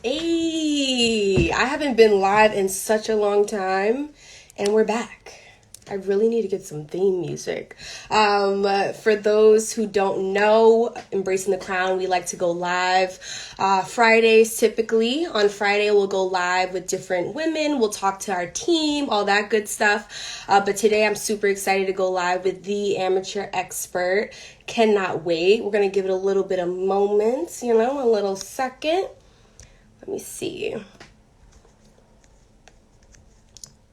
Hey, I haven't been live in such a long time, and we're back. I really need to get some theme music. For those who don't know, Embracing the Crown, we like to go live Fridays typically. On Friday, we'll go live with different women. We'll talk to our team, all that good stuff. But today, I'm super excited to go live with the amateur expert. Cannot wait. We're going to give it a little bit of moments, a little second. Let me see.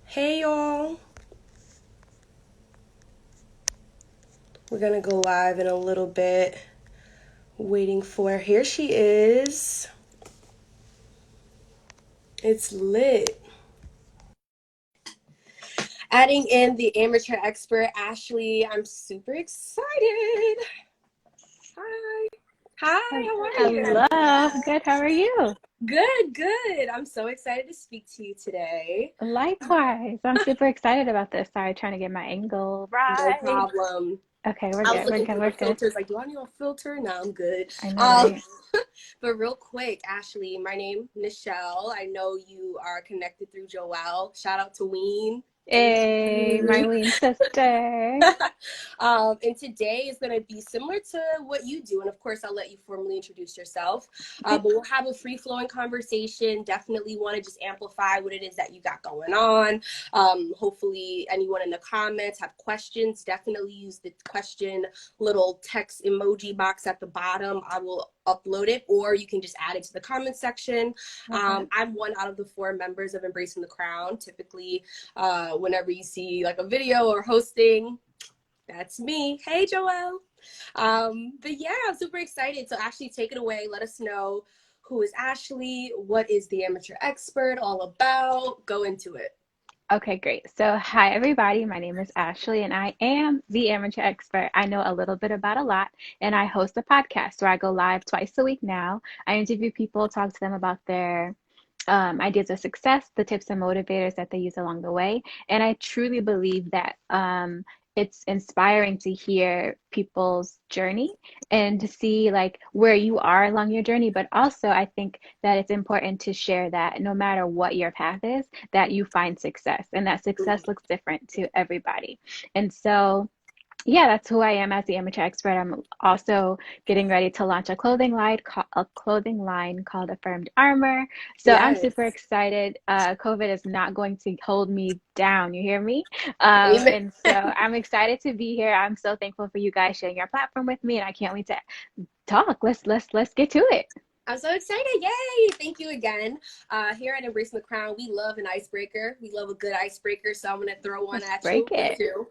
Hey, y'all. We're going to go live in a little bit. Waiting for her. Here she is. It's lit. Adding in the amateur expert, Ashley. I'm super excited. Hi. Hi, how are you? Hello. Good. How are you? Good, good. I'm so excited to speak to you today. Likewise. I'm super excited about this. Sorry, trying to get my angle No right. problem. Okay, we're I was good. We're looking good. through We're the good. filters, like, do I need a filter? No, I'm good. I know, Um, right? but real quick, Ashley, my name Nichelle. I know you are connected through Joelle. Shout out to Ween. Hey, Hey. Marlene sister. And today is going to be similar to what you do. And of course, I'll let you formally introduce yourself. Okay. But we'll have a free flowing conversation. Definitely want to just amplify what it is that you got going on. Hopefully, anyone in the comments have questions. Definitely use the question little text emoji box at the bottom. I will upload it, or you can just add it to the comment section. Love that. I'm one out of the 4 members of Embracing the Crown. Typically, whenever you see like a video or hosting, that's me. Hey, Joelle. But yeah, I'm super excited. So Ashley, take it away. Let us know, who is Ashley? What is the amateur expert all about? Go into it. Okay, great. So, hi, everybody. My name is Ashley, and I am the amateur expert. I know a little bit about a lot, and I host a podcast where I go live twice a week now. I interview people, talk to them about their ideas of success, the tips and motivators that they use along the way. And I truly believe that it's inspiring to hear people's journey and to see like where you are along your journey. But also, I think that it's important to share that no matter what your path is, that you find success and that success looks different to everybody. And so, yeah, that's who I am as the amateur expert. I'm also getting ready to launch a clothing line called Affirmed Armor. So I'm super Yes. excited. COVID is not going to hold me down. You hear me? Amen. And so I'm excited to be here. I'm so thankful for you guys sharing your platform with me, and I can't wait to talk. Let's get to it. I'm so excited. Yay. Thank you again. Here at Embracing the Crown, we love an icebreaker. We love a good icebreaker. So I'm going to throw one Let's at you break or it. two.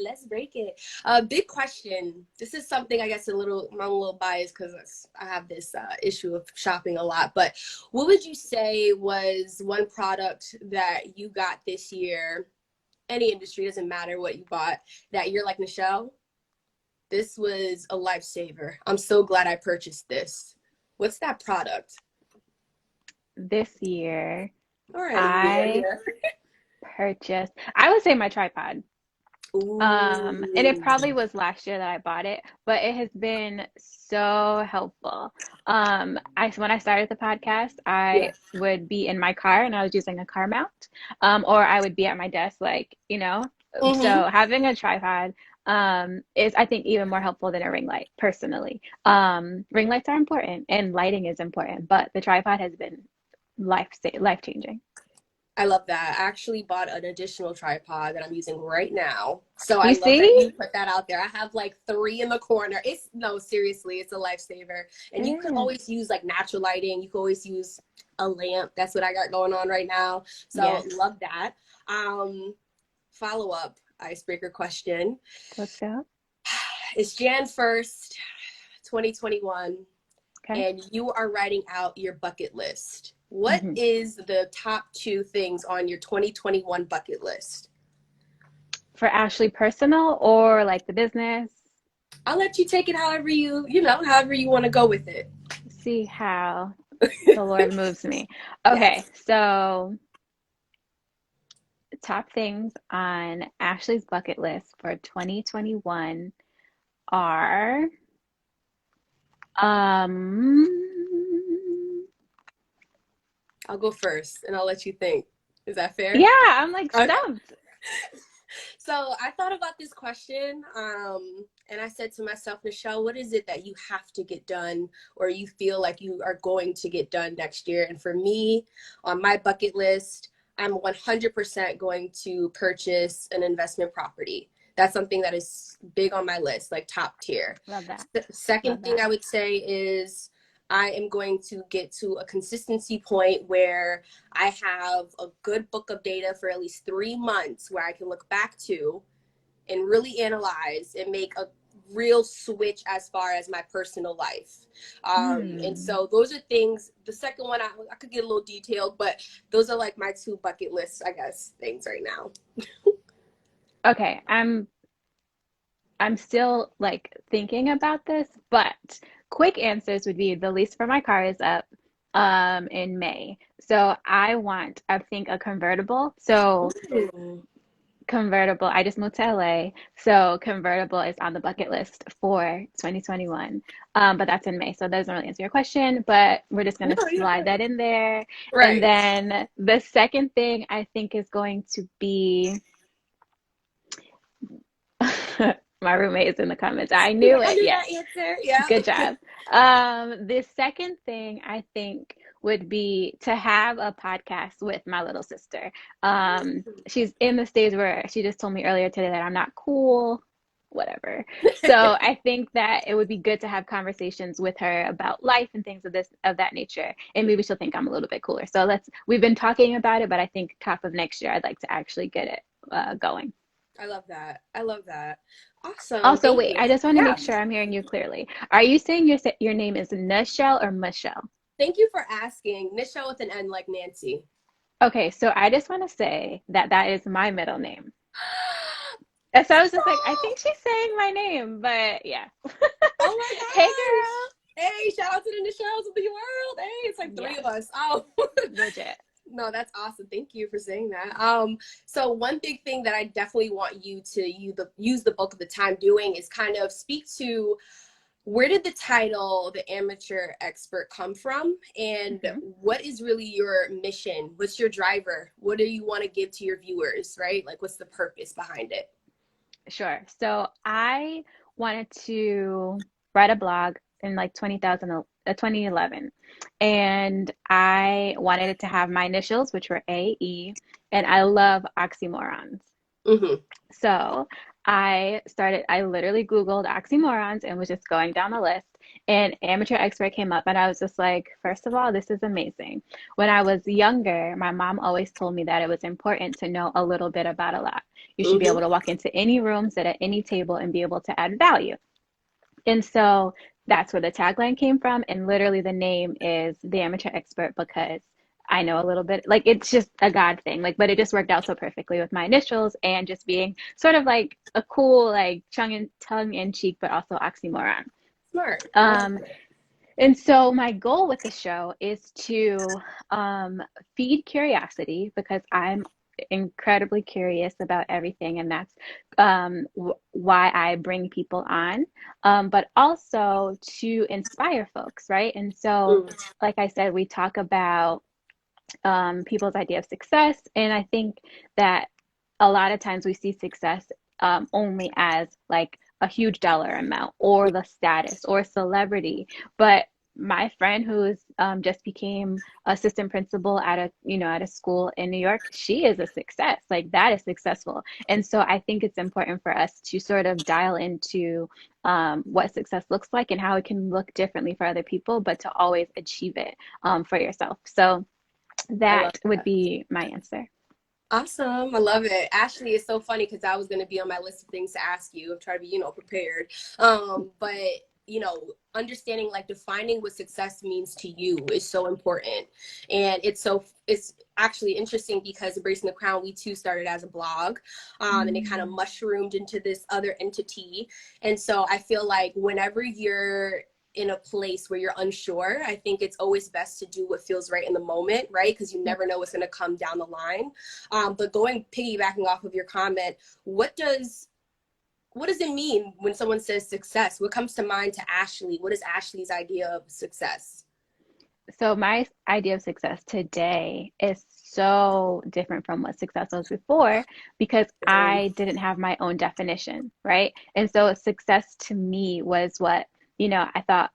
Let's break it. Big question. This is something I guess I'm a little biased because I have this issue of shopping a lot. But what would you say was one product that you got this year? Any industry, doesn't matter what you bought, that you're like, Nichelle, this was a lifesaver. I'm so glad I purchased this. What's that product? This year, All right, I yeah. purchased, I would say my tripod. And it Ooh. probably was last year that I bought it, but it has been so helpful. When I started the podcast, Yeah. I would be in my car and I was using a car mount, or I would be at my desk, like, Mm-hmm. so having a tripod, is I think even more helpful than a ring light, personally. Ring lights are important and lighting is important, but the tripod has been life changing. I love that. I actually bought an additional tripod that I'm using right now. So I You love that see? you put that out there. I have like 3 in the corner. It's no, seriously, it's a lifesaver. It And you could is. always use like natural lighting. You could always use a lamp. That's what I got going on right now. So Yes. love that. Um, Follow up icebreaker question. Let's go. It's Jan 1st, 2021, Okay. and you are writing out your bucket list. What Mhm. is the top 2 things on your 2021 bucket list? For Ashley personal or like the business? I'll let you take it however you want to go with it. See how the Lord moves me. Yes. Okay, so top things on Ashley's bucket list for 2021 are um I'll go first and I'll let you think. Is that fair? Yeah, I'm like Okay. stumped. So I thought about this question, and I said to myself, Nichelle, what is it that you have to get done or you feel like you are going to get done next year? And for me, on my bucket list, I'm 100% going to purchase an investment property. That's something that is big on my list, like top tier. Love that. Second Love thing that. I would say is I am going to get to a consistency point where I have a good book of data for at least 3 months where I can look back to and really analyze and make a real switch as far as my personal life. And Hmm. so those are things. The second one, I could get a little detailed, but those are like my two bucket lists, I guess, things right now. Okay, I'm still like thinking about this, but quick answers would be the lease for my car is up in May. So I think a convertible. So Ooh. convertible, I just moved to LA. So convertible is on the bucket list for 2021. But that's in May. So that doesn't really answer your question, but we're just No, gonna you're slide good. that in there. And Right. then the second thing I think is going to be my roommate is in the comments. I knew I it. knew Yes. that answer. Yeah. Good job. The second thing I think would be to have a podcast with my little sister. She's in the stage where she just told me earlier today that I'm not cool, whatever. So I think that it would be good to have conversations with her about life and things of that nature. And maybe she'll think I'm a little bit cooler. So we've been talking about it, but I think top of next year I'd like to actually get it going. I love that. I love that. Awesome. Also, Thank wait, you. I just want to Yeah. make sure I'm hearing you clearly. Are you saying your name is Nichelle or Michelle? Thank you for asking. Nichelle with an N like Nancy. Okay, so I just want to say that that is my middle name. And so I was just like, I Stop! think she's saying my name, but yeah. Oh my Hey, gosh. girl. Hey, shout out to the Nichelle's of the world. Hey, it's like three of Yes, us. Oh. legit. No, that's awesome. Thank you for saying that. So one big thing that I definitely want you to use the bulk of the time doing is kind of speak to where did the title the amateur expert come from and Hmm. what is really your mission? What's your driver? What do you want to give to your viewers, right? Like what's the purpose behind it? Sure. So I wanted to write a blog in like 2011. And I wanted it to have my initials, which were AE, and I love oxymorons. Mm-hmm. So I literally Googled oxymorons and was just going down the list. And amateur expert came up, and I was just like, first of all, this is amazing. When I was younger, my mom always told me that it was important to know a little bit about a lot. You should be Mm-hmm. able to walk into any room, sit at any table, and be able to add value. And so that's where the tagline came from. And literally, the name is the amateur expert because I know a little bit, like it's just a God thing. Like, but it just worked out so perfectly with my initials and just being sort of like a cool, like tongue in cheek, but also oxymoron. Smart. I love Um, it. and so my goal with the show is to um, feed curiosity because I'm incredibly curious about everything, and that's why I bring people on, but also to inspire folks, right? And so, Mm. like I said, we talk about people's idea of success, and I think that a lot of times we see success only as like a huge dollar amount or the status or celebrity. But my friend who's just became assistant principal at a school in New York, she is a success. Like that is successful. And so I think it's important for us to sort of dial into what success looks like and how it can look differently for other people, but to always achieve it for yourself. So I love that would that. be my answer. Awesome. I love it. Ashley, it's so funny because I was going to be on my list of things to ask you. I'm trying to be, prepared. But, understanding like defining what success means to you is so important. And it's actually interesting because Embracing the Crown, we too started as a blog, and it kind of Mm, mushroomed into this other entity. And so I feel like whenever you're in a place where you're unsure, I think it's always best to do what feels right in the moment, right? Because you yep. never know what's going to come down the line. But piggybacking off of your comment, what does what does it mean when someone says success? What comes to mind to Ashley? What is Ashley's idea of success? So my idea of success today is so different from what success was before because Um, I didn't have my own definition, right? And so success to me was what, I thought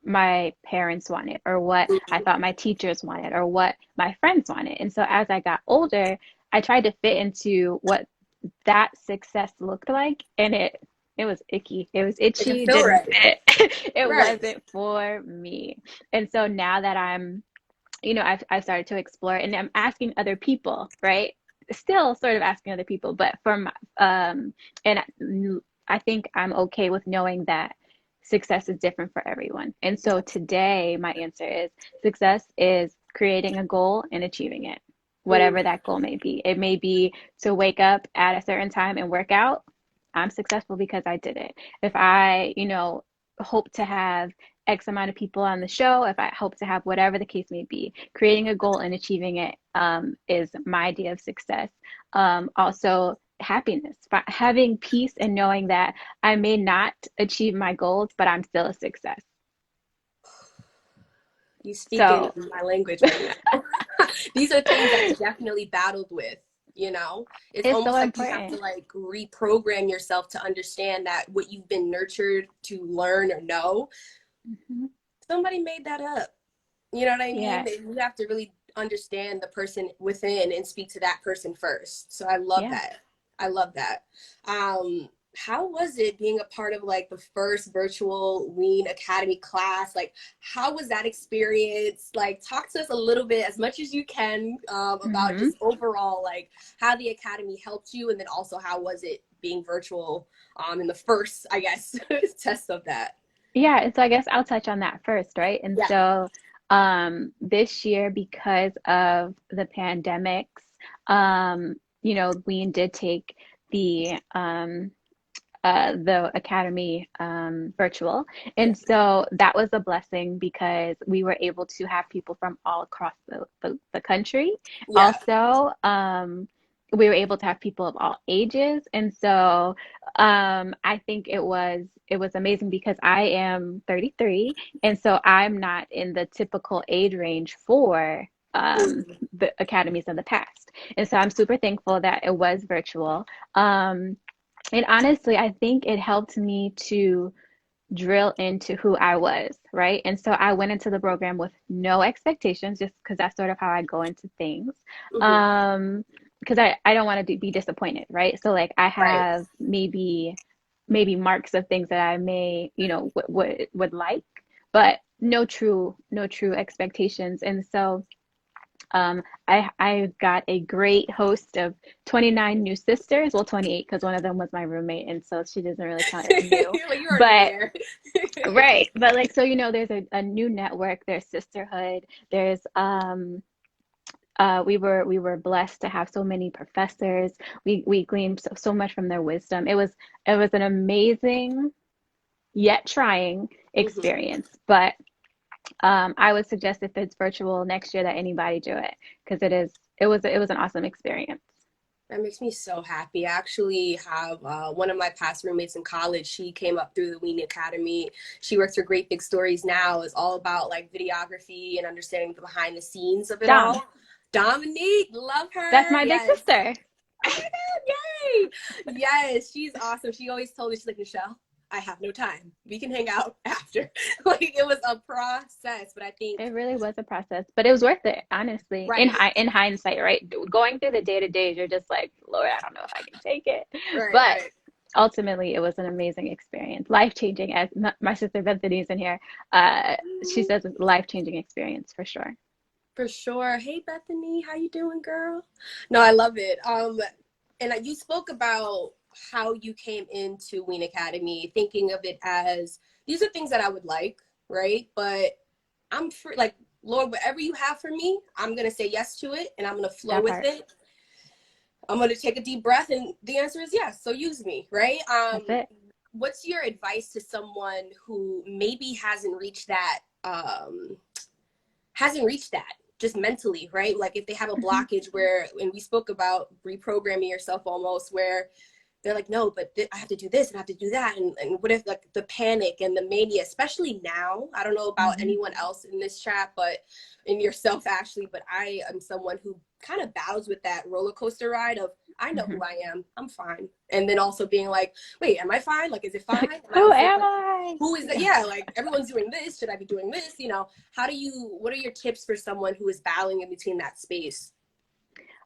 my parents wanted or what I thought my teachers wanted or what my friends wanted. And so as I got older, I tried to fit into what that success looked like, and it was icky. It was it can itchy, feel didn't right. fit. It Right. wasn't for me. And so now that I've started to explore and I'm asking other people, right? Still sort of asking other people, but and I think I'm okay with knowing that success is different for everyone. And so today, my answer is success is creating a goal and achieving it, Mm. whatever that goal may be. It may be to wake up at a certain time and work out. I'm successful because I did it. If I, hope to have X amount of people on the show, if I hope to have whatever the case may be, creating a goal and achieving it is my idea of success. Also, happiness, having peace and knowing that I may not achieve my goals, but I'm still a success. You speaking So my language right now. These are things that I definitely battled with, you know? It's it's so almost like you have to important. like reprogram yourself to understand that what you've been nurtured to learn or know, Mhm. somebody made that up. You know what I mean? Yeah, You have to really understand the person within and speak to that person first. So I love yeah. that. I love that. How was it being a part of like the first virtual Ween Academy class? Like, how was that experience? Like, talk to us a little bit, as much as you can, about hmm just overall, like how the academy helped you, and then also how was it being virtual in the first, I guess, test of that. Yeah, and so I guess I'll touch on that first, right? And Yeah. so this year, because of the pandemics, we did take the the academy virtual. Yeah. And so that was a blessing because we were able to have people from all across the country. Yeah. Also, we were able to have people of all ages. And so I think it was amazing because I am 33, and so I'm not in the typical age range for Mm. the academies of the past. And so I'm super thankful that it was virtual. And honestly, I think it helped me to drill into who I was, right? And so I went into the program with no expectations, just because that's sort of how I go into things. Hmm. Um, because I don't want to be disappointed, right? So like I Right. have maybe marks of things that I may, would like, but no true expectations. And so I got a great host of 29 new sisters. Well, 28 because one of them was my roommate, and so she doesn't really count as new. Like you're already But there. right, but like so, there's a new network. There's sisterhood. There's we were blessed to have so many professors. We gleaned so much from their wisdom. It was an amazing yet trying Hmm. experience, but I would suggest if it's virtual next year that anybody do it because it was an awesome experience. That makes me so happy. I actually have one of my past roommates in college. She came up through the Weenie Academy. She works for Great Big Stories now. It's all about like videography and understanding the behind the scenes of it Dom, all. Dominique, love that's her. my big Yes. sister. Oh my God, yay! Yes, she's awesome. She always told me, she's like, Michelle, I have no time. We can hang out after. Like it was a process, but I think It really was a process, but it was worth it, honestly. In right, hindsight, right? Going through the day-to-days, you're just like, Lord, I don't know if I can take it. right, But right. ultimately, it was an amazing experience, life-changing. As my sister Bethany's in here, uh, she says it's a life-changing experience for sure. For sure. Hey Bethany, how you doing, girl? No, I love it. And you spoke about how you came into Ween Academy, thinking of it as these are things that I would like, right? But I'm free, like Lord, whatever you have for me, I'm gonna say yes to it, and I'm gonna flow That with part. it. I'm gonna take a deep breath, and the answer is yes. So use me, right? That's it. What's your advice to someone who maybe hasn't reached that just mentally, right? Like if they have a Mhm. blockage where, and we spoke about reprogramming yourself almost, where they're like, no, but I have to do this and I have to do that. And what if like the panic and the mania, especially now, I don't know about Mm-hmm. anyone else in this chat, but in yourself, Ashley, but I am someone who kind of battles with that roller coaster ride of, I know Mm-hmm. who I am. I'm fine. And then also being like, wait, am I fine? Like, is it fine? Like, And I who also am like, I? who is that? Yeah. Yeah, like everyone's doing this. Should I be doing this? You know, what are your tips for someone who is battling in between that space?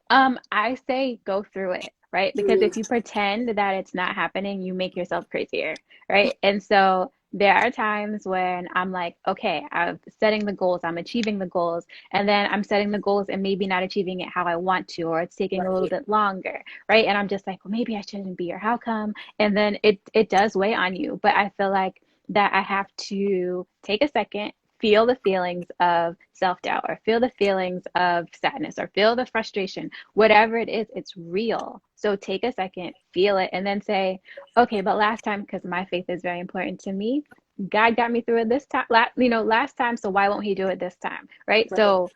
I say go through it, right? Because Mm, if you pretend that it's not happening, you make yourself crazier, right? And so there are times when I'm like, okay, I'm setting the goals, I'm achieving the goals, and then I'm setting the goals and maybe not achieving it how I want to, or it's taking a little right, bit longer, right? And I'm just like, well, maybe I shouldn't be, or how come? And then it does weigh on you. But I feel like that I have to take a second, feel the feelings of self-doubt, or feel the feelings of sadness, or feel the frustration, whatever it is, it's real. So take a second, feel it, and then say, okay, but last time, because my faith is very important to me, God got me through it this time, last time, so why won't he do it this time? Right? right. So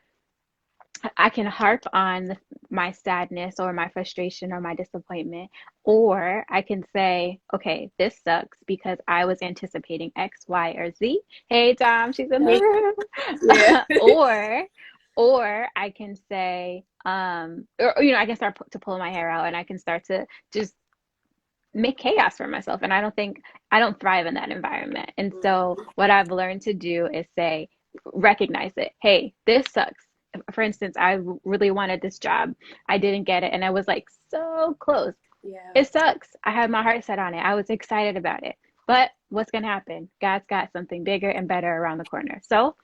I can harp on my sadness or my frustration or my disappointment, or I can say, okay, this sucks because I was anticipating X, Y, or Z. Hey, Tom, she's in the Hey, room. yeah. Or I can say, or I can start to pull my hair out and I can start to just make chaos for myself. And I don't thrive in that environment. And so Mhm. what I've learned to do is say, recognize it. Hey, this sucks. For instance, I really wanted this job. I didn't get it. And I was like so close. Yeah. It sucks. I had my heart set on it. I was excited about it. But what's going to happen? God's got something bigger and better around the corner. So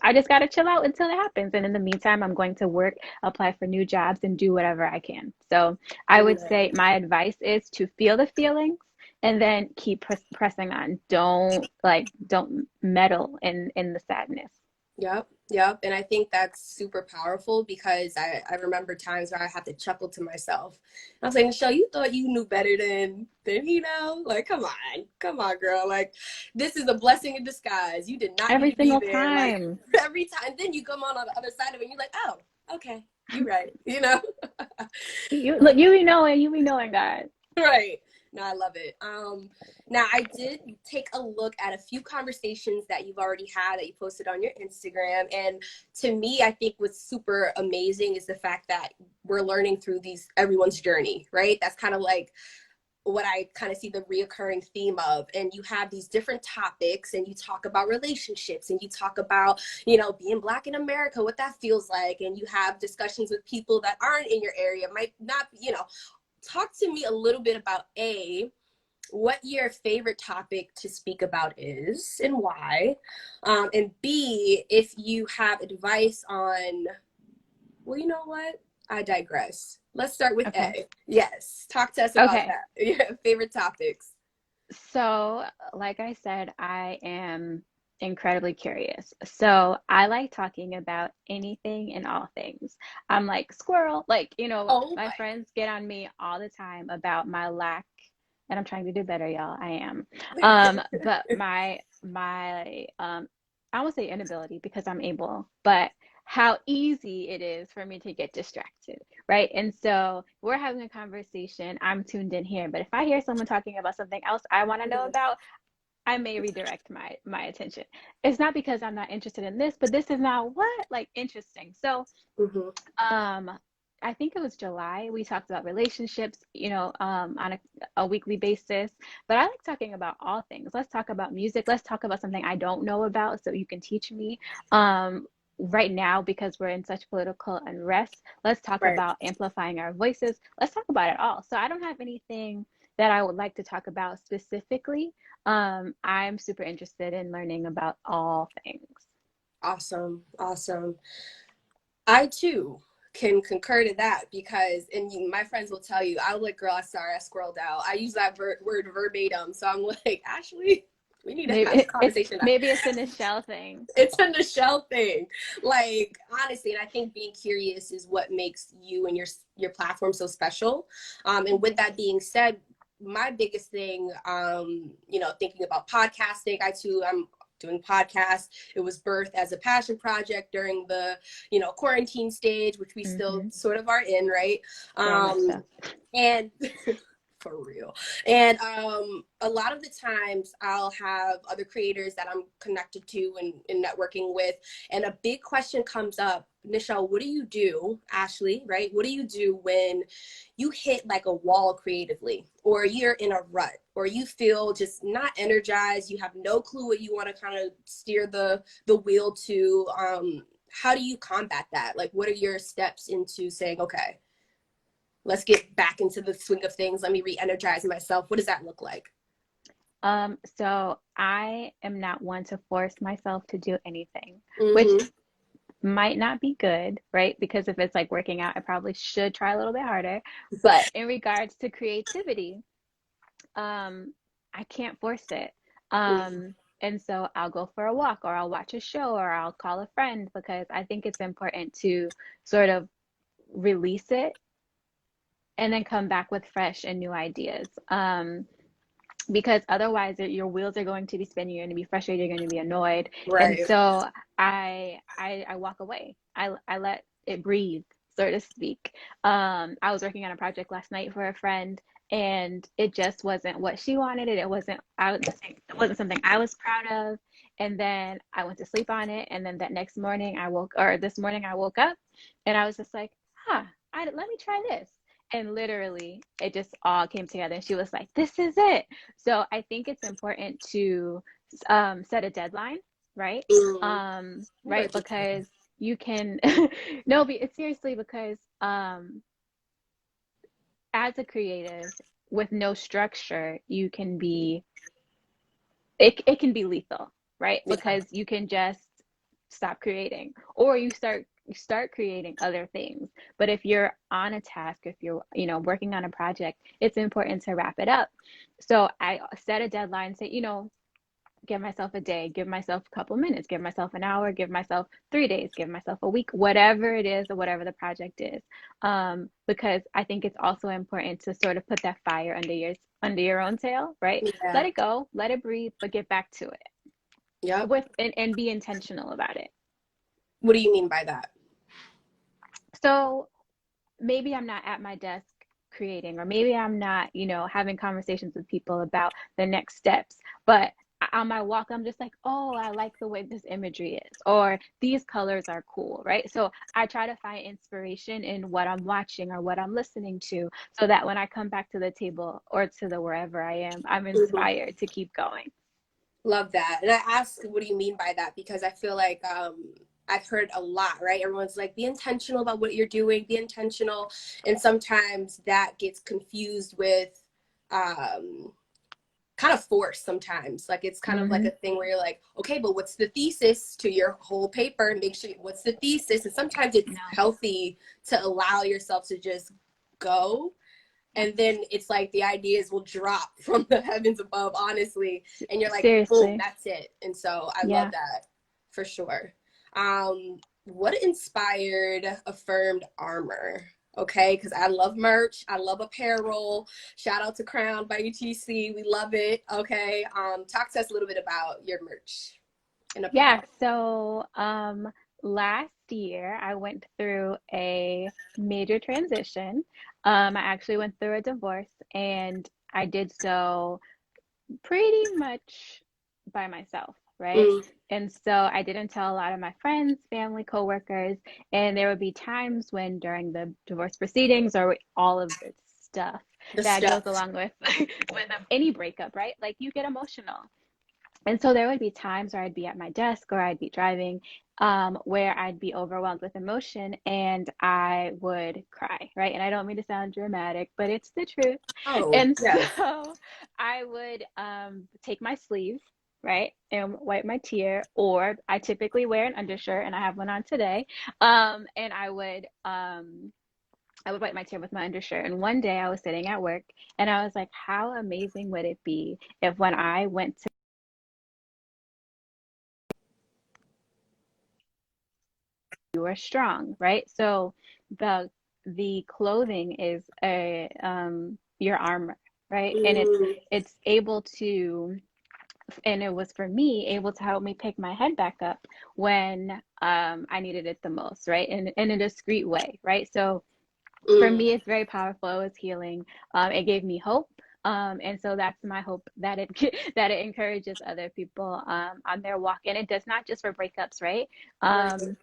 I just got to chill out until it happens. And in the meantime, I'm going to work, apply for new jobs, and do whatever I can. So I would Yeah. say my advice is to feel the feelings and then keep pressing on. Don't meddle in the sadness. Yep, yep. And I think that's super powerful because I remember times where I had to chuckle to myself. I was like, Michelle, you thought you knew better than he know? Like, come on, girl. Like, this is a blessing in disguise. You did not need Every to be single there. Like time. every time. Then you come on the other side of it and you're like, oh, okay, you right. You know? You look, you be knowing, God. Right. No, I love it. Now I did take a look at a few conversations that you've already had that you posted on your Instagram. And to me, I think what's super amazing is the fact that we're learning through everyone's journey, right? That's kind of like what I kind of see the reoccurring theme of. And you have these different topics and you talk about relationships and you talk about, being Black in America, what that feels like. And you have discussions with people that aren't in your area, might not, talk to me a little bit about what your favorite topic to speak about is and why, and B, if you have advice on, well, you know what, I digress. Let's start with Okay. A. Yes, talk to us about Okay. that. Yeah, favorite topics. So, like I said, I am incredibly curious. So, I like talking about anything and all things. I'm like squirrel, Oh my my. friends get on me all the time about my lack, and I'm trying to do better, y'all. I am. But my I won't say inability because I'm able, but how easy it is for me to get distracted, right? And so we're having a conversation, I'm tuned in here, but if I hear someone talking about something else I want to know about, I may redirect my attention. It's not because I'm not interested in this, but this is now what, like, interesting. So Mm-hmm. um I think it was July. We talked about relationships, on a weekly basis. But I like talking about all things. Let's talk about music. Let's talk about something I don't know about so you can teach me. Right now, because we're in such political unrest, let's talk Right. about amplifying our voices. Let's talk about it all. So I don't have anything that I would like to talk about specifically. I'm super interested in learning about all things. Awesome, awesome. I too can concur to that because, and my friends will tell you, I was like, girl, sorry, I squirreled out. I use that word verbatim. So I'm like, Ashley, we need to have a conversation. Maybe it's a Nichelle thing. It's a Michelle thing. Like, honestly, and I think being curious is what makes you and your platform so special. And Thank with you. that being said, my biggest thing, thinking about podcasting, I'm doing podcasts. It was birthed as a passion project during the, quarantine stage, which we still Hmm. sort of are in, right? Very much so. And For real. And a lot of the times I'll have other creators that I'm connected to and networking with, and a big question comes up. Nichelle, what do you do, Ashley, right? What do you do when you hit like a wall creatively, or you're in a rut, or you feel just not energized, you have no clue what you want to kind of steer the wheel to? How do you combat that? Like, what are your steps into saying, okay, let's get back into the swing of things. Let me re-energize myself. What does that look like? So I am not one to force myself to do anything, which Mm-hmm. might not be good, right? Because if it's like working out, I probably should try a little bit harder. But in regards to creativity, I can't force it. And so I'll go for a walk or I'll watch a show or I'll call a friend because I think it's important to sort of release it and then come back with fresh and new ideas. Because otherwise your wheels are going to be spinning, you're going to be frustrated, you're going to be annoyed. And Right. so I walk away. I let it breathe, so to speak. I was working on a project last night for a friend and it just wasn't what she wanted it. It wasn't something I was proud of. And then I went to sleep on it. And then that next morning this morning I woke up and I was just like, let me try this. And literally, it just all came together. And she was like, this is it. So I think it's important to set a deadline, right? Mm. Right, because you can, no, but it's seriously because as a creative with no structure, it can be lethal, right? Yeah. Because you can just stop creating or you start creating other things. But if you're on a task, if you're, working on a project, it's important to wrap it up. So I set a deadline, say, give myself a day, give myself a couple minutes, give myself an hour, give myself 3 days, give myself a week, whatever it is or whatever the project is. Because I think it's also important to sort of put that fire under your own tail, right? Let Yeah. it go, let it breathe, but get back to it Yep. and be intentional about it. What do you mean by that? So maybe I'm not at my desk creating, or maybe I'm not, having conversations with people about the next steps, but on my walk, I'm just like, oh, I like the way this imagery is, or these colors are cool, right? So I try to find inspiration in what I'm watching or what I'm listening to, so that when I come back to the table or to the wherever I am, I'm Mhm. inspired to keep going. Love that. And I ask, what do you mean by that? Because I feel like I've heard a lot, right? Everyone's like, be intentional about what you're doing, be intentional. And sometimes that gets confused with um, kind of forced sometimes. Like it's kind of like Hmm. a thing where you're like, okay, but what's the thesis to your whole paper? Make sure what's the thesis. And sometimes it's No. healthy to allow yourself to just go. Yep. And then it's like the ideas will drop from the heavens above, honestly. And you're like, boom, Seriously. that's it. And so I love Yeah. that for sure. What inspired Affirmed Armor? Okay, because I love merch. I love apparel. Shout out to Crown by UTC. We love it. Okay. Talk to us a little bit about your merch and Yeah, apparel. so last year I went through a major transition. I actually went through a divorce and I did so pretty much by myself, right? Mm, And so I didn't tell a lot of my friends, family, coworkers, and there would be times when during the divorce proceedings or all of the stuff the that goes stuff. along with with any breakup, right? Like you get emotional. And so there would be times where I'd be at my desk or I'd be driving, where I'd be overwhelmed with emotion and I would cry, right? And I don't mean to sound dramatic, but it's the truth. Oh, And yes. so I would take my sleeve, right, and wipe my tear, or I typically wear an undershirt, and I have one on today. And I would wipe my tear with my undershirt. And one day I was sitting at work and I was like, how amazing would it be if when I went to you are strong, right? So the the clothing is a your armor, right? And it's Mm, it's able to, and it was for me able to help me pick my head back up when I needed it the most, right? In a discreet way, right? So for mm, me, it's very powerful. It was healing. It gave me hope. And so that's my hope that it that it encourages other people on their walk. And it does not just for breakups, right? Right.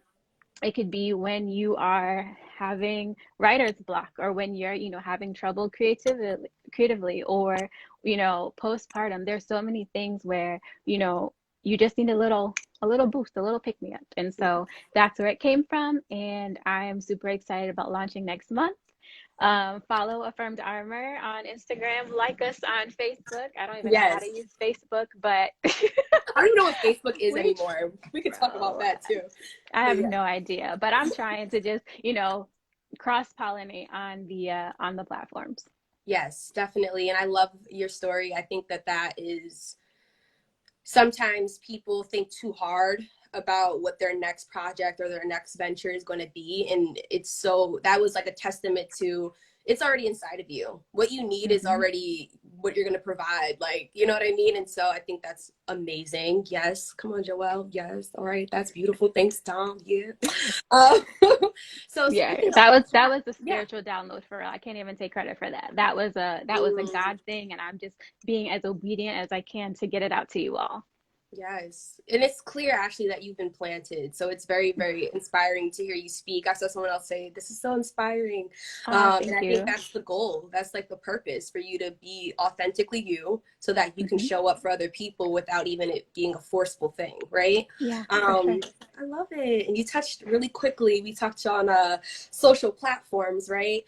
It could be when you are having writer's block, or when you're, having trouble creatively, or, postpartum. There's so many things where, you just need a little boost, a little pick me up. And so that's where it came from. And I am super excited about launching next month. Follow Affirmed Armor on Instagram, like us on Facebook. I don't even know how to Yes. use Facebook, but I don't even know what Facebook is we, anymore. We could talk about bro, that too. I But have yeah. no idea, but I'm trying to just, cross pollinate on the platforms. Yes, definitely. And I love your story. I think that that is sometimes people think too hard about what their next project or their next venture is going to be. And it's so, that was like a testament to it's already inside of you. What you need is Hmm. already what you're going to provide. Like, you know what I mean? And so I think that's amazing. Yes. Come on, Joelle. Yes. All right. That's beautiful. Thanks, Tom. Yeah. Um, so Yeah, speaking of that was a yeah. spiritual download for real. I can't even take credit for that. That was a Mm. God thing, and I'm just being as obedient as I can to get it out to you all. Yes. And it's clear, Ashley, that you've been planted. So it's very, very inspiring to hear you speak. I saw someone else say, this is so inspiring. And Thank I think you. that's the goal. That's like the purpose for you to be authentically you so that you can Hmm. show up for other people without even it being a forceful thing, right? Yeah, for Um, sure. I love it. And you touched really quickly, we touched on social platforms, right?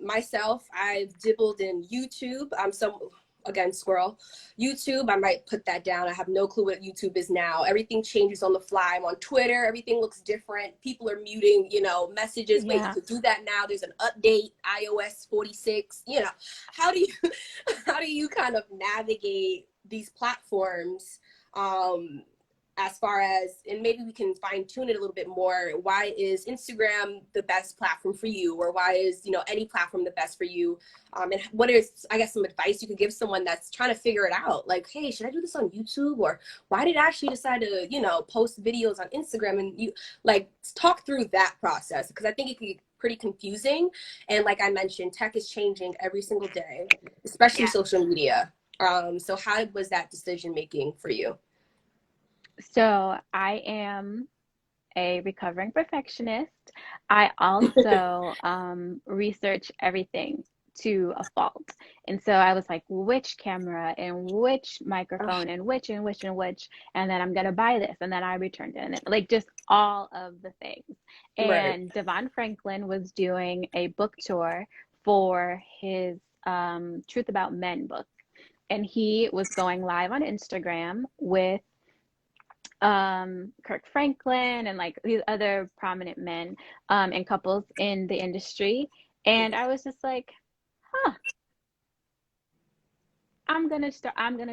Myself, I've dibbled in YouTube. I'm some, again, squirrel. YouTube, I might put that down. I have no clue what YouTube is now. Everything changes on the fly. I'm on Twitter. Everything looks different. People are muting, messages. Wait, you Yeah. could do that now. There's an update, iOS 46. How do you how do you kind of navigate these platforms um as far as, and maybe we can fine tune it a little bit more, why is Instagram the best platform for you, or why is any platform the best for you, and what is, I guess, some advice you could give someone that's trying to figure it out, like, hey, should I do this on YouTube, or why did Ashley decide to post videos on Instagram, and you like talk through that process, because I think it can get pretty confusing, and like I mentioned, tech is changing every single day, especially Yeah. social media. So how was that decision making for you? So I am a recovering perfectionist. I also research everything to a fault. And so I was like, which camera and which microphone and which and which and which, and then I'm gonna buy this. And then I returned it. And like just all of the things. Right. And Devon Franklin was doing a book tour for his Truth About Men book. And he was going live on Instagram with Kirk Franklin and like these other prominent men and couples in the industry. And I was just like, huh, I'm gonna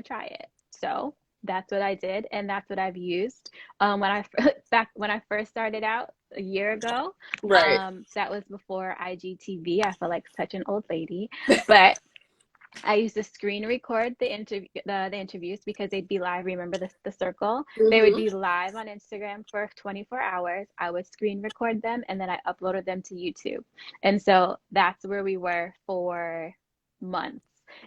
try it. So that's what I did, and that's what I've used. When I back when I first started out a year ago, Right. that was before IGTV. I feel like such an old lady, but I used to screen record the interviews because they'd be live. Remember the circle? They would Mm-hmm. be live on Instagram for 24 hours. I would screen record them and then I uploaded them to YouTube. And so that's where we were for months.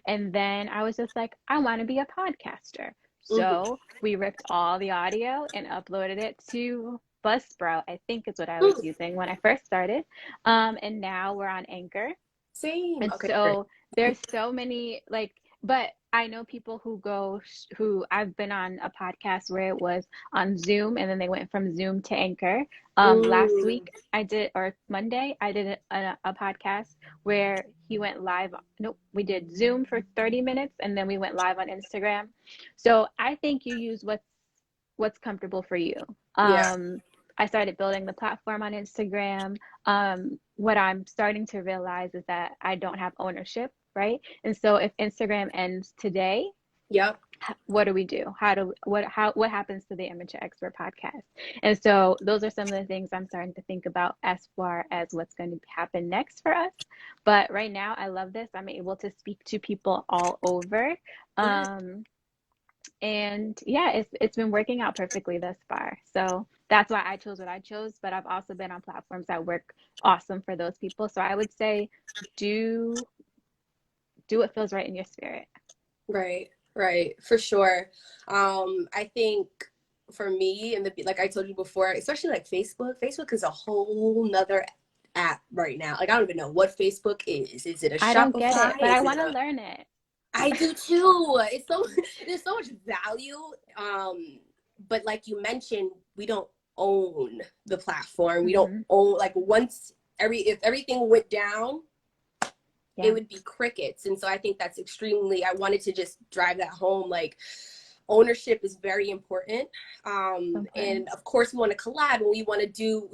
And then I was just like, I want to be a podcaster. Mm-hmm. So we ripped all the audio and uploaded it to Buzzsprout, I think is what I was using when I first started. And now we're on Anchor. Same. And Okay, great. so there's so many like, but I know people who I've been on a podcast where it was on Zoom and then they went from Zoom to Anchor. Last Mm. week I did, or Monday, I did a podcast where he went live. Nope, we did Zoom for 30 minutes and then we went live on Instagram. So I think you use what's comfortable for you. Yeah. I started building the platform on Instagram. What I'm starting to realize is that I don't have ownership, right? And so if Instagram ends today, Yep. what do we do? What happens to the Amateur Expert podcast? And so those are some of the things I'm starting to think about as far as what's going to happen next for us. But right now, I love this. I'm able to speak to people all over. Yeah. Um, and yeah, it's been working out perfectly thus far. So that's why I chose what I chose. But I've also been on platforms that work awesome for those people. So I would say do do what feels right in your spirit. Right, right, for sure. I think for me, and like I told you before, especially like Facebook, Facebook is a whole nother app right now. Like I don't even know what Facebook is. Is it a I don't get Shopify? it, but I Is it want to a learn it. I do too. It's so there's so much value. But like you mentioned, we don't own the platform. We don't Hmm. own like once if everything went down, it Yeah. would be crickets. And so I think that's extremely, I wanted to just drive that home. Like ownership is very important. Okay. And of course we want to collab and we want to do,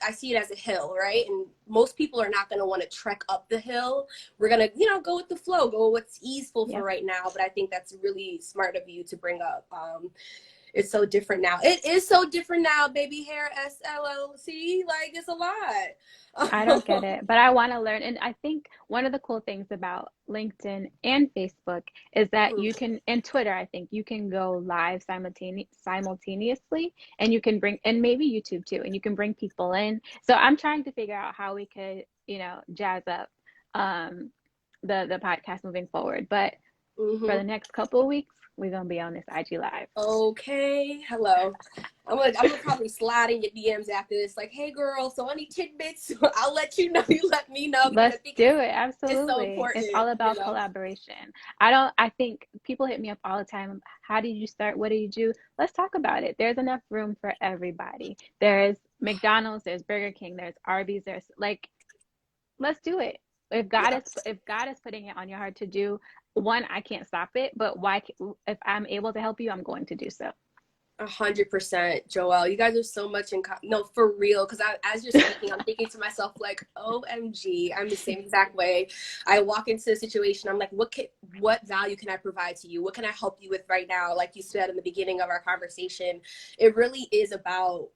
I see it as a hill, right? And most people are not going to want to trek up the hill. We're going to, go with the flow, go with what's easeful for Yep. right now. But I think that's really smart of you to bring up. It's so different now. It is so different now, baby hair SLLC. Like it's a I don't lot. get it, but I want to learn. And I think one of the cool things about LinkedIn and Facebook is that you can, and Twitter, I think you can go live simultaneously, and you can bring, and maybe YouTube too, and you can bring people in. So I'm trying to figure out how we could, jazz up um, the podcast moving forward. But for Mm-hmm. the next couple of weeks, we're gonna be on this IG live. Okay, hello. I'm gonna probably slide in your DMs after this, like, hey girl, so any tidbits, I'll let you know, you let me know because I Let's think do it. it's so Absolutely. It's important, all about collaboration. I think people hit me up all the time. How did you start? What do you do? Let's talk about it. There's enough room for everybody. There's McDonald's, there's Burger King, there's Arby's, there's like, let's do it. Yeah. If God is putting it on your heart to do, one, I can't stop it, but if I'm able to help you, I'm going to do so. 100%, Joelle. You guys are so much no, for real. Because as you're speaking, I'm thinking to myself, like, OMG, I'm the same exact way. I walk into a situation, I'm like, what value can I provide to you? What can I help you with right now? Like you said in the beginning of our conversation, it really is about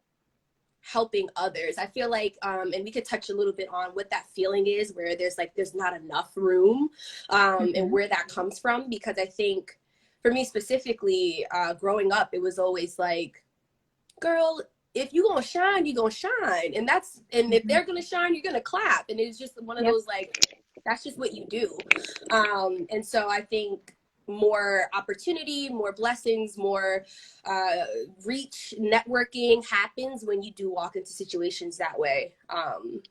helping others. I feel like and we could touch a little bit on what that feeling is where there's not enough room, and Hmm. where that comes from, because I think for me specifically, growing up, it was always like, girl, if you gonna shine, you gonna shine, and if Hmm. they're gonna shine, you're gonna clap, and it's just one of Yep, those, like, that's just what you do. And so I think more opportunity, more blessings, more reach, networking happens when you do walk into situations that way.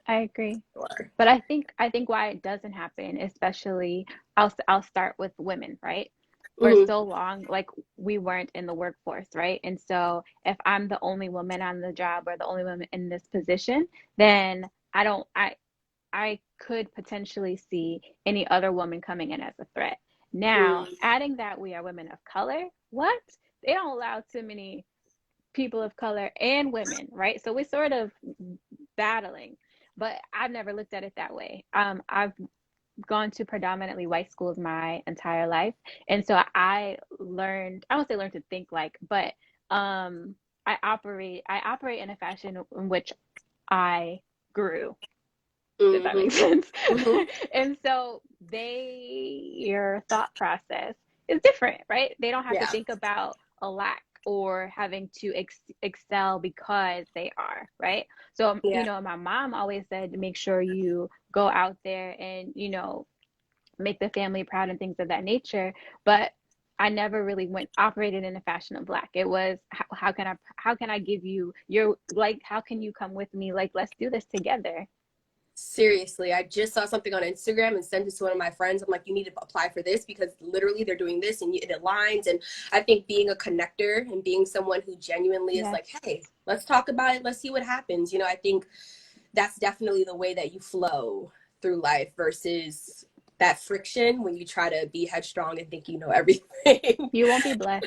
I agree. Sure. But I think why it doesn't happen, especially I'll start with women, right? For Mm-hmm. so long, like we weren't in the workforce, right? And so if I'm the only woman on the job or the only woman in this position, then I could potentially see any other woman coming in as a threat. Now, adding that we are women of color, what? They don't allow too many people of color and women, right? So we're sort of battling, but I've never looked at it that way. I've gone to predominantly white schools my entire life, and so I won't say learned to think like, but I operate in a fashion in which I grew, if that Mm-hmm. makes sense. Mm-hmm. And so your thought process is different, right? They don't have to Yeah. think about a lack or having to excel because they are, right? So, Yeah. my mom always said to make sure you go out there and, make the family proud and things of that nature. But I never really went operated in a fashion of black. It was how can I give you your, like, how can you come with me? Like, let's do this together. Seriously, I just saw something on Instagram and sent it to one of my friends. I'm like, you need to apply for this because literally they're doing this and it aligns. And I think being a connector and being someone who genuinely is Yes. like, hey, let's talk about it. Let's see what happens. I think that's definitely the way that you flow through life versus that friction when you try to be headstrong and think you know everything. You won't be blessed.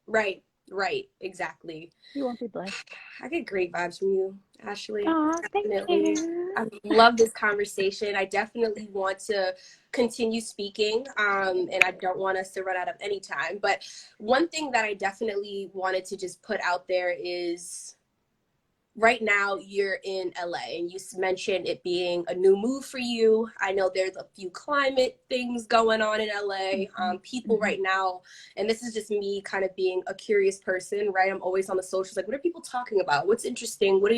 Right, right, exactly. You won't be blessed. I get great vibes from you, Ashley. Oh, thank Definitely. you. I love this conversation. I definitely want to continue speaking, and I don't want us to run out of any time. But one thing that I definitely wanted to just put out there is right now you're in LA and you mentioned it being a new move for you. I know there's a few climate things going on in LA. Hmm. People Hmm. right now, and this is just me kind of being a curious person, right? I'm always on the socials, like, what are people talking about? What's interesting? What are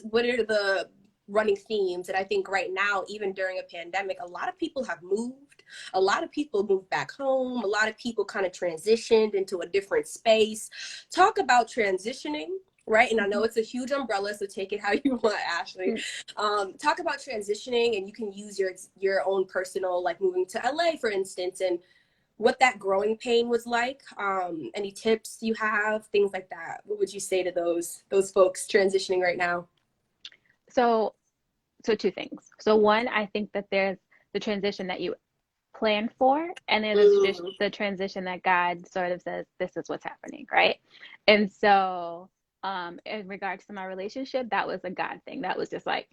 what are the running themes? And I think right now, even during a pandemic, a lot of people have moved. a lot of people moved back home. A lot of people kind of transitioned into a different space. Talk about transitioning, right? And I know it's a huge umbrella, so take it how you want, Ashley. Talk about transitioning, and you can use your own personal, like moving to LA, for instance, and what that growing pain was like. Any tips you have, things like that. What would you say to those folks transitioning right now? So, so two things. So one, I think that there's the transition that you plan for, and there's Mm, the transition that God sort of says, this is what's happening, right? And so, in regards to my relationship, that was a God thing. That was just like,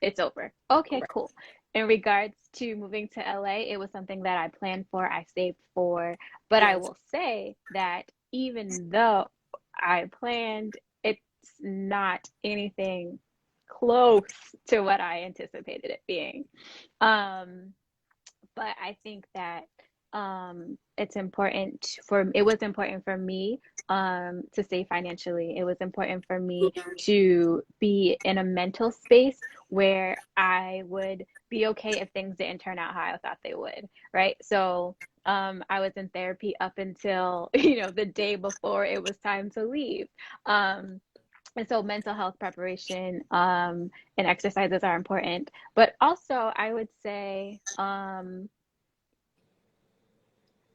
it's over. Okay, right. cool. In regards to moving to LA, it was something that I planned for, I saved for, but I Yes. will say that even though I planned, it's not anything close to what I anticipated it being. Um, but I think that it was important for me to save financially. It was important for me to be in a mental space where I would be okay if things didn't turn out how I thought they would, right? So I was in therapy up until, the day before it was time to leave. Um, and so mental health preparation and exercises are important. But also, I would say,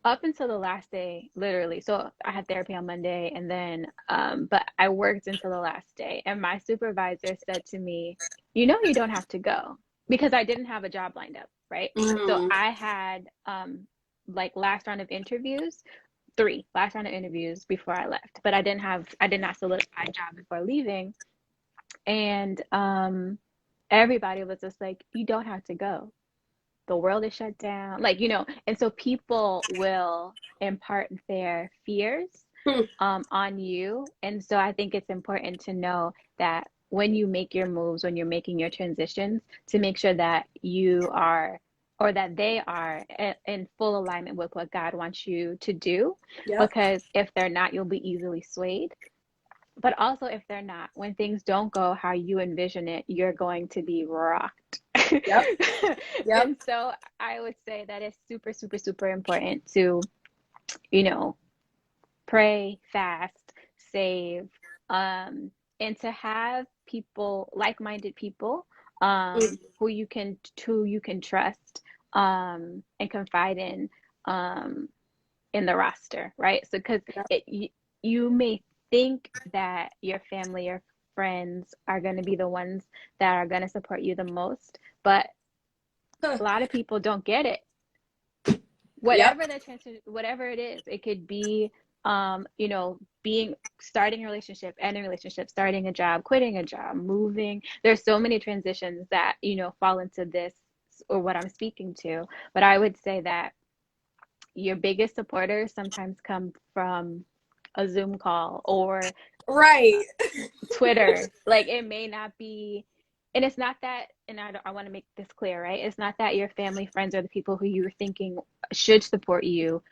up until the last day, literally. So I had therapy on Monday, and then, but I worked until the last day. And my supervisor said to me, you don't have to go, because I didn't have a job lined up, right? So Mm, I had, like last round of interviews before I left, but I did not solidify a job before leaving. And everybody was just like, you don't have to go, the world is shut down, like, and so people will impart their fears mm, on you. And so I think it's important to know that when you make your moves, when you're making your transitions, to make sure that you are, or that they are in full alignment with what God wants you to do. yep. Because if they're not, you'll be easily swayed. But also, if they're not, when things don't go how you envision it, you're going to be rocked. Yep. Yep. And so I would say that it's super, super, super important to, you know, pray, fast, save, and to have people, like-minded people, Mm, who you can trust, and confide in the roster, right? So, because yep. you may think that your family or friends are going to be the ones that are going to support you the most, but Huh. a lot of people don't get it. Yep. Whatever it is, it could be, being starting a relationship, ending a relationship, starting a job, quitting a job, moving. There's so many transitions that fall into this, or what I'm speaking to. But I would say that your biggest supporters sometimes come from a Zoom call or Right. Twitter. Like, it may not be, and it's not that, and I want to make this clear, right? It's not that your family, friends, or the people who you're thinking should support you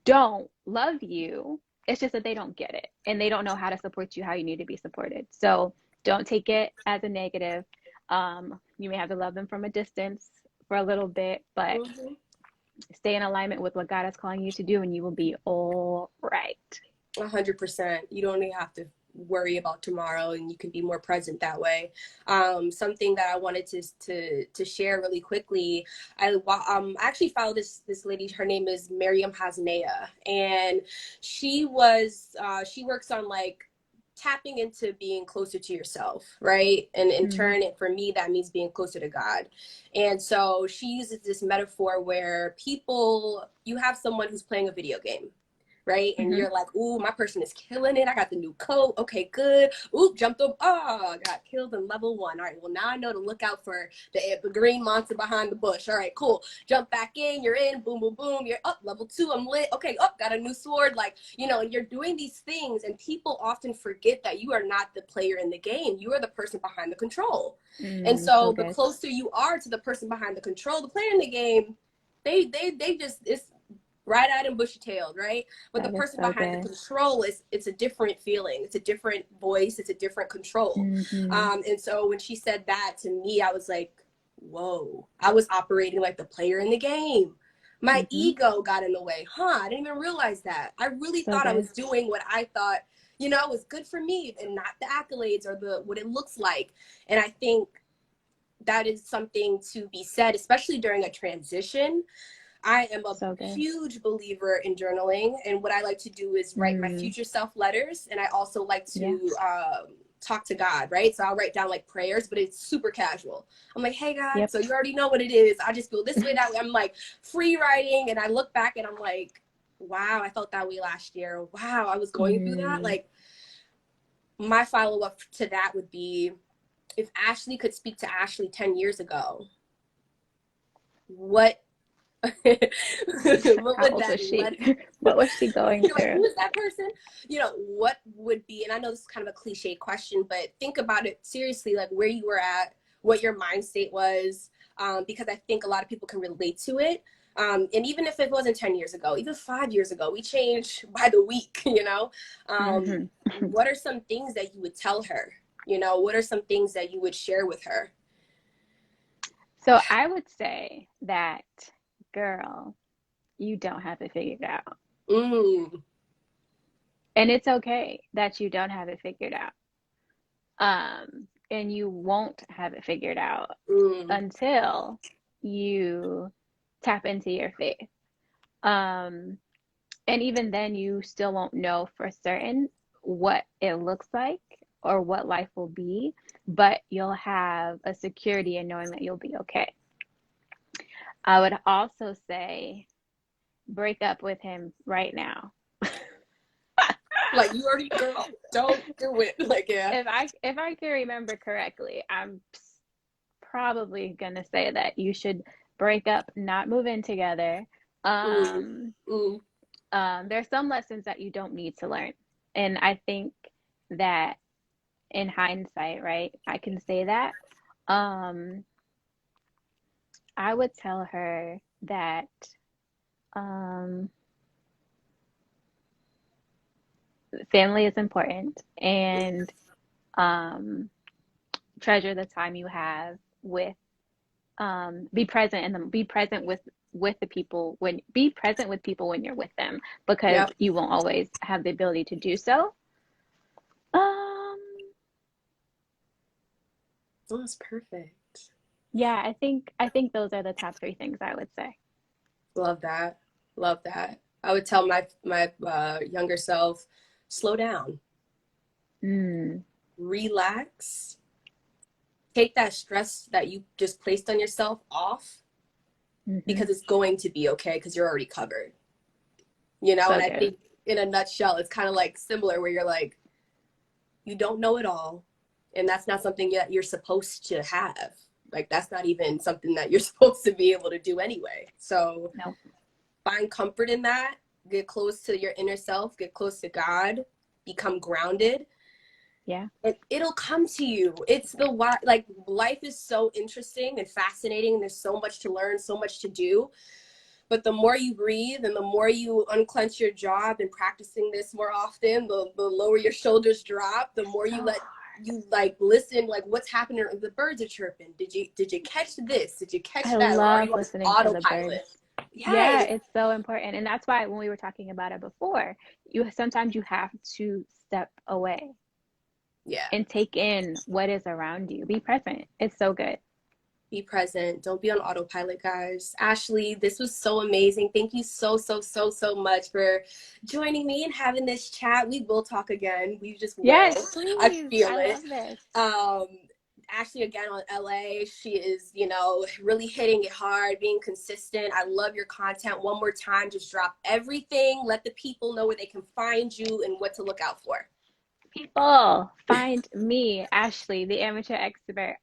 don't love you. It's just that they don't get it, and they don't know how to support you how you need to be supported. So don't take it as a negative. You may have to love them from a distance for a little bit, but Mm-hmm. stay in alignment with what God is calling you to do, and you will be all right. 100%. You don't even have to worry about tomorrow, and you can be more present that way. Something that I wanted to share really quickly. I actually follow this lady. Her name is Miriam Hasnea, and she works on like tapping into being closer to yourself, right? And in Mm, turn, for me, that means being closer to God. And so she uses this metaphor where you have someone who's playing a video game, right? And hmm you're like, ooh, my person is killing it. I got the new coat. Okay, good. Ooh, jumped up. Oh, got killed in level 1. All right, well, now I know to look out for the green monster behind the bush. All right, cool. Jump back in. You're in. Boom, boom, boom. You're up. Level 2. I'm lit. Okay, up. Got a new sword. Like, and you're doing these things, and people often forget that you are not the player in the game. You are the person behind the control. And so so the good. closer you are to the person behind the control, the player in the game, they just, it's bright-eyed and bushy-tailed, right? But the That is person so behind the good. control it's a different feeling, it's a different voice, it's a different control. Hmm And so when she said that to me, I was like, whoa, I was operating like the player in the game. My Mm-hmm. ego got in the way. I didn't even realize that. I really So thought I good. was doing what I thought, was good for me and not the accolades or the what it looks like. And I think that is something to be said, especially during a transition. I am a So good. huge believer in journaling, and what I like to do is write my Mm, future self letters, and I also like yeah. to talk to God, right? So I'll write down like prayers, but it's super casual. I'm like, hey God, Yep. so you already know what it is. I just feel this way, that way. I'm like free writing, and I look back and I'm like, wow, I felt that way last year. Wow, I was going through that. Mm, Like my follow up to that would be, if Ashley could speak to Ashley 10 years ago, what what how would old that was she? let What was she going you're like, through? who is that person? What would be, and I know this is kind of a cliche question, but think about it seriously, like where you were at, what your mind state was, because I think a lot of people can relate to it. And even if it wasn't 10 years ago, even 5 years ago, we change by the week, Hmm. what are some things that you would tell her? What are some things that you would share with her? So I would say that, girl, you don't have it figured out. Mm, And it's okay that you don't have it figured out. And you won't have it figured out mm, until you tap into your faith. Um, and even then, you still won't know for certain what it looks like or what life will be, but you'll have a security in knowing that you'll be okay. I would also say break up with him right now. like you already, girl, don't do it. Like, yeah. If I can remember correctly, I'm probably gonna say that you should break up, not move in together. Mm, Um, mm. there's some lessons that you don't need to learn, and I think that in hindsight, right, I can say that. Um, I would tell her that um, family is important and um, treasure the time you have with be present and be present with the people when be present with people when you're with them because Yep. you won't always have the ability to do so. Um, Oh, that's perfect. yeah, I think those are the top three things I would say. Love that. Love that. I would tell my younger self, slow down, Mm, relax, take that stress that you just placed on yourself off, hmm. because it's going to be okay because you're already covered. So And I good. think in a nutshell, it's kind of like similar where you're like, you don't know it all, and that's not something that you're supposed to have. Like that's not even something that you're supposed to be able to do anyway. So No. find comfort in that, get close to your inner self, get close to God, become grounded, Yeah. and it'll come to you. It's the why. Like life is so interesting and fascinating. There's so much to learn, so much to do. But the more you breathe and the more you unclench your jaw, and practicing this more often, the lower your shoulders drop, the more So you let you like listen, like what's happening. The birds are chirping. Did you catch this? Did you catch I that? Or are love you on this listening to the birds. autopilot? Yeah, Yes. it's so important. And that's why when we were talking about it before, you sometimes you have to step away Yeah. and take in what is around you. Be present. It's so good. Be present. Don't be on autopilot, guys. Ashley, this was so amazing. Thank you so, so, so, so much for joining me and having this chat. We will talk again. We just will. Yes, I please. feel I it. love this. Um, Ashley again on LA. She is, really hitting it hard, being consistent. I love your content. One more time, just drop everything. Let the people know where they can find you and what to look out for. People, find me, Ashley, the amateur expert,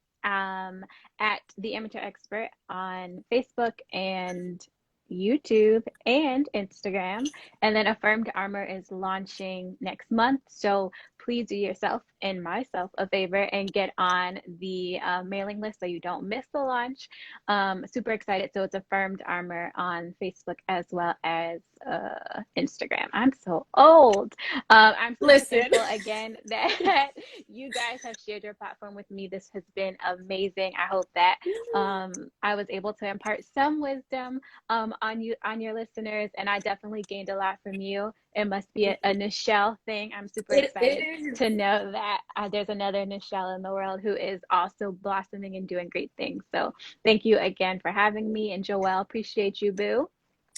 at the amateur expert on Facebook and YouTube and Instagram. And then Affirmed Armor is launching next month. So please do yourself and myself a favor and get on the mailing list so you don't miss the launch. Super excited. So it's Affirmed Armor on Facebook as well as Instagram. I'm so old. I'm super Listen. thankful again that you guys have shared your platform with me. This has been amazing. I hope that I was able to impart some wisdom on your listeners, and I definitely gained a lot from you. It must be a Nichelle thing. I'm super It excited is. to know that there's another Nichelle in the world who is also blossoming and doing great things. So thank you again for having me. And Joelle, appreciate you, boo.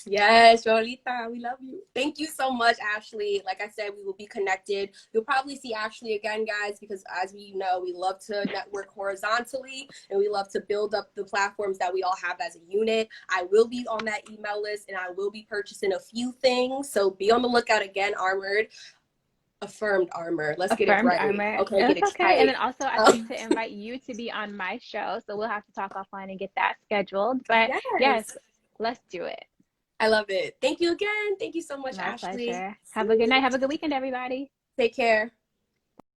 Yes, Rolita, we love you. Thank you so much, Ashley. Like I said, we will be connected. You'll probably see Ashley again, guys, because as we know, we love to network horizontally and we love to build up the platforms that we all have as a unit. I will be on that email list and I will be purchasing a few things. So be on the lookout again, Armored. Affirmed Armor. Let's get it Affirmed right. Armor. Okay, get It's it okay. And tight. then also, I'd like to invite you to be on my show. So we'll have to talk offline and get that scheduled. But Yes. yes, let's do it. I love it. Thank you again. Thank you so much, My Ashley. pleasure. Have a good night. Have a good weekend, everybody. Take care.